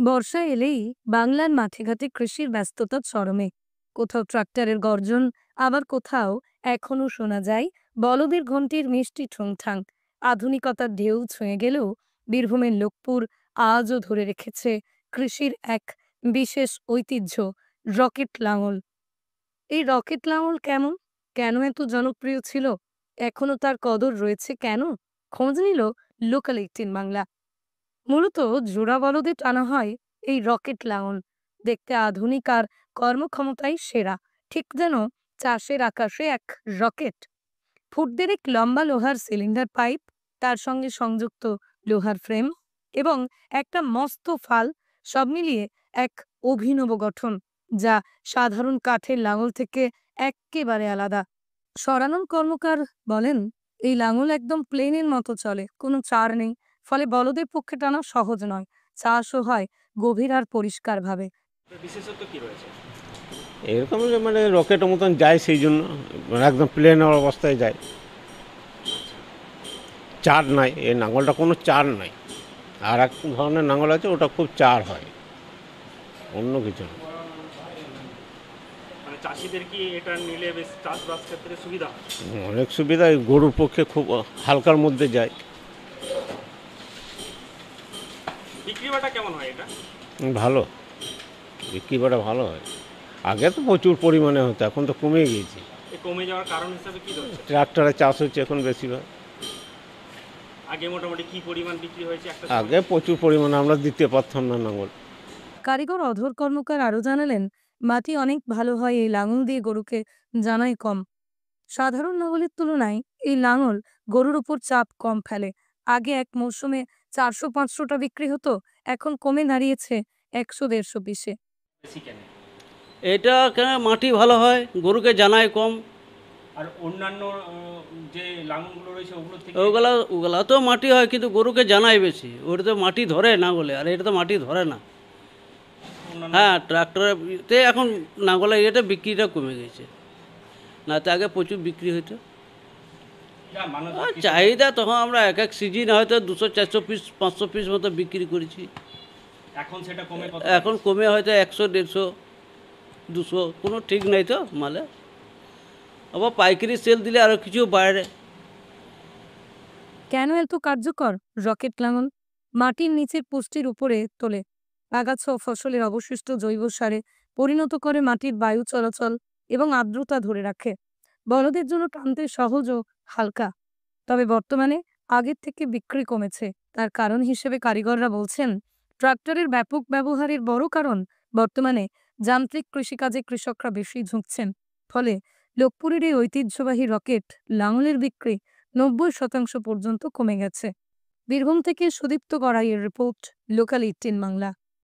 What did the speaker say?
বর্ষা এলেই বাংলার মাঠে ঘাটে কৃষির ব্যস্ততা চরমে। কোথাও ট্রাক্টরের গর্জন, আবার কোথাও এখনো শোনা যায় বলদের ঘন্টির মিষ্টি ঠুংঠাং। আধুনিকতার ঢেউ ছুঁয়ে গেলেও বীরভূমের লোকপুর আজও ধরে রেখেছে কৃষির এক বিশেষ ঐতিহ্য, রকেট লাঙল। এই রকেট লাঙল কেমন, কেন এত জনপ্রিয় ছিল, এখনো তার কদর রয়েছে কেন? খোঁজ নিল লোকাল 18 বাংলা। মূলত জোড়া বলদে টানা হয় এই রকেট লাঙল। দেখতে আধুনিক আর কর্মক্ষমতাই সেরা, ঠিক যেন চাষের আকাশে এক রকেট। ফুট দেড়েক লম্বা লোহার সিলিন্ডার পাইপ, তার সঙ্গে সংযুক্ত লোহার ফ্রেম এবং একটা মস্ত ফাল, সব মিলিয়ে এক অভিনব গঠন, যা সাধারণ কাঠের লাঙল থেকে এক্কেবারে আলাদা। সরানন কর্মকার বলেন, এই লাঙল একদম প্লেনের মতো চলে, কোনো চার নেই, ফলে বলদের পক্ষে টানা সহজ নয়। চাষও হয় গভীর আর পরিষ্কার ভাবে। বিশেষত্ব কি রয়েছে? এরকম যে মানে রকেটের মতন যায়, সেই জন্য মানে একদম প্লেন অবস্থায় যায়, চার নাই। এই নাঙলটা কোনো চার নাই। আর এক ধরনের নাঙল আছে, ওটা খুব চার হয়, অন্য কিছু না। মানে চাষিদের কি এটা নিলে বেশ চাষবাস ক্ষেত্রে সুবিধা হয়? অনেক সুবিধা, এই গরুর পক্ষে খুব হালকার মধ্যে যায়। বিক্রি বাটা কেমন হয় এটা? ভালো, বিক্রি বাটা ভালো হয়। আগে তো প্রচুর পরিমাণে হতো, এখন তো কমে গিয়েছে। এই কমে যাওয়ার কারণ হিসাবে কি রয়েছে? ট্রাক্টরে চাষ হচ্ছে এখন বেশিরভাগ। আগে মোটামুটি কি পরিমাণ বিক্রি হয়েছে একটা আগে প্রচুর পরিমাণে, আমরা দিতে পারতাম না লাঙল। কারিগর অধর কর্মকার আরো জানালেন, মাটি অনেক ভালো হয় এই লাঙল দিয়ে, গরুকে জানাই কম। সাধারণ লাঙলের তুলনায় এই লাঙল গরুর উপর চাপ কম ফেলে। আগে এক মৌসুমে 400-500টা বিক্রি হতো, এখন কমে দাঁড়িয়েছে 100-150 পিসে। বেশি কেন? এটা কেন মাটি ভালো হয়, গরুকে জানায় কম। আর অন্যান্য যে লাঙলগুলো রয়েছে ওগুলো থেকে ওগুলা তো মাটি হয়, কিন্তু গরুকে জানায় বেশি। ওটা তো মাটি ধরে নাঙলে, আর এটা তো মাটি ধরে না। অন্যান্য হ্যাঁ, ট্রাক্টরেতে এখন নাঙলে এটা বিক্রিটা কমে গেছে, না তো আগে প্রচুর বিক্রি হতো। যা মানুষ আর চাহিদা তখন আমরা এক এক সিজন হয়তো 200-400 পিস 500 পিস মতো বিক্রি করেছি। এখন সেটা কমে কত? এখন কমে হয়তো 100-150-200, কোনো ঠিক নেই তো মালে। আবার পাইকারি সেল দিলে আরও কিছু বাইরে। কেন এত কার্যকর রকেট লাঙল? মাটির নিচের পুষ্টির উপরে তোলে, আগাছা ও ফসলের অবশিষ্ট জৈব সারে পরিণত করে, মাটির বায়ু চলাচল এবং আর্দ্রতা ধরে রাখে। বলদের জন্য টানতে সহজ ও হালকা। তবে বর্তমানে আগের থেকে বিক্রি কমেছে। তার কারণ হিসেবে কারিগররা বলছেন, ট্রাক্টরের ব্যাপক ব্যবহারের বড় কারণ, বর্তমানে যান্ত্রিক কৃষিকাজে কৃষকরা বেশি ঝুঁকছেন। ফলে লোকপুরের এই ঐতিহ্যবাহী রকেট লাঙলের বিক্রি 90% পর্যন্ত কমে গেছে। বীরভূম থেকে সুদীপ্ত গড়াইয়ের রিপোর্ট, লোকাল 18 বাংলা।